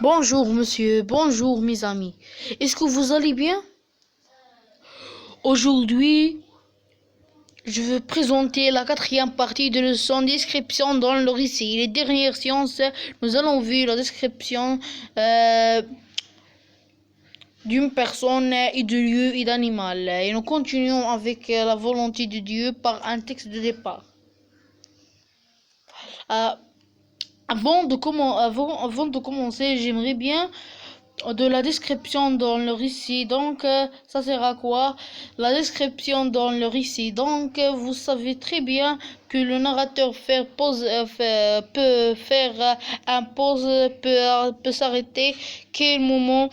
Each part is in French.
Bonjour monsieur, bonjour mes amis. Est-ce que vous allez bien? Aujourd'hui, je veux présenter la quatrième partie de leçon description dans le récit. Les dernières séances, nous allons voir la description d'une personne et de lieu et d'animal. Et nous continuons avec la volonté de Dieu par un texte de départ. Euh, avant de commencer, j'aimerais bien de la description dans le récit. Donc, ça sert à quoi? La description dans le récit. Donc, vous savez très bien que le narrateur peut faire un pause, peut s'arrêter quel moment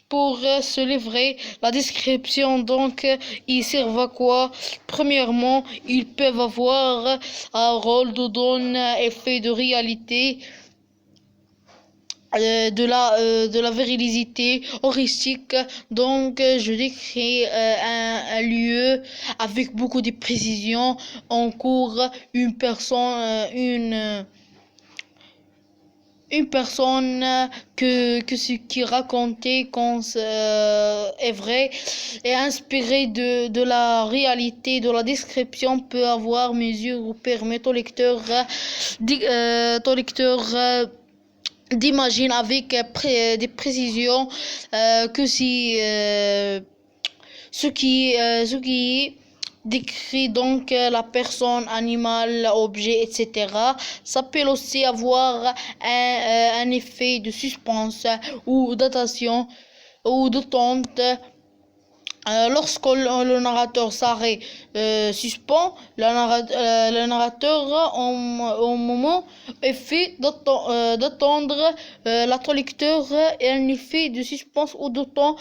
pour se livrer. La description, donc, ils servent à quoi? Premièrement, ils peuvent avoir un rôle de donne effet de réalité de la véridité heuristique. Donc, je décris un lieu avec beaucoup de précision en cours, une personne, une personne que ce qui racontait est vrai et inspiré de la réalité de la description peut avoir mesure ou permet au lecteur, d'imaginer avec des précisions que si ce qui décrit donc la personne, animal, objet, etc. Ça peut aussi avoir un effet de suspense ou d'attention ou d'attente. Lorsque le narrateur s'arrête, suspend, le narrateur au moment effet d'attendre l'interlocuteur et un effet de suspense ou d'autant.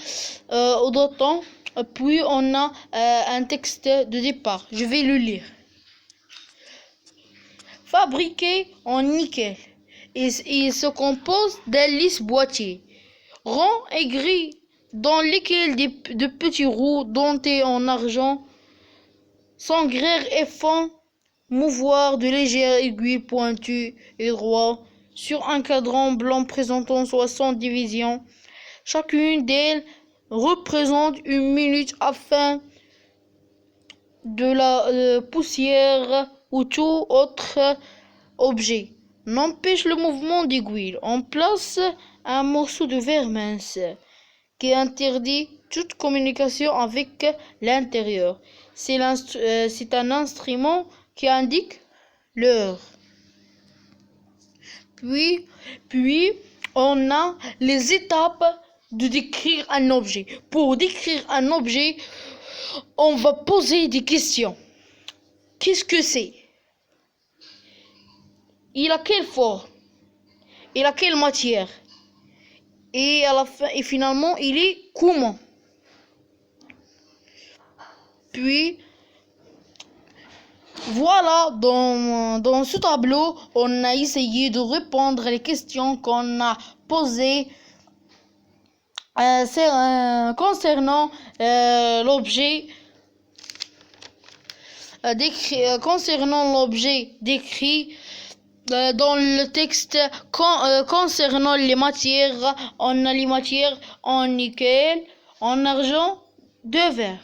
Puis on a un texte de départ. Je vais le lire. Fabriqué en nickel, il se compose d'un lisse boîtier rond et gris dans lesquels de petits roues dentés en argent s'engrairent et font mouvoir de légères aiguilles pointues et droites sur un cadran blanc présentant 60 divisions. Chacune d'elles représente une minute afin de la poussière ou tout autre objet n'empêche le mouvement d'aiguille. On place un morceau de verre mince qui interdit toute communication avec l'intérieur. C'est un instrument qui indique l'heure. Puis, on a les étapes de décrire un objet. Pour décrire un objet, on va poser des questions. Qu'est-ce que c'est? Il a quelle forme? Il a quelle matière? Et à la fin, et finalement, il est comment? Puis, voilà, dans ce tableau, on a essayé de répondre les questions qu'on a posées concernant l'objet décrit dans le texte. Concernant les matières, on a les matières en nickel, en argent, de verre,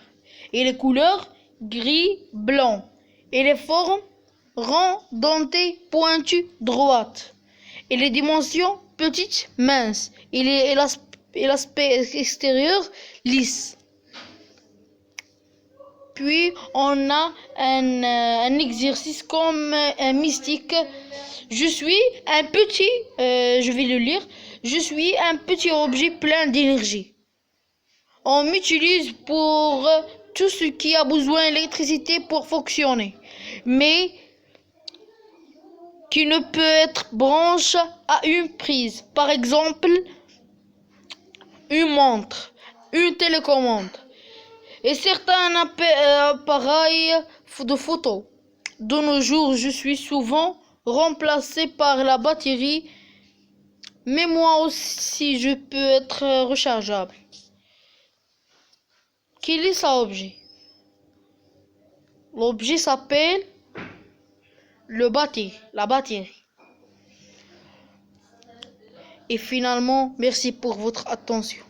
et les couleurs gris, blanc, et les formes rond, denté, pointu, droite, et les dimensions petites, minces, et l'aspect extérieur lisse. Puis on a un exercice comme un mystique. Je suis un petit, je vais le lire. Je suis un petit objet plein d'énergie. On m'utilise pour tout ce qui a besoin d'électricité pour fonctionner, mais qui ne peut être branché à une prise. Par exemple, une montre, une télécommande et certains appareils de photo. De nos jours, je suis souvent remplacé par la batterie, mais moi aussi je peux être rechargeable. Quel est cet objet? L'objet s'appelle la batterie. Et finalement, merci pour votre attention.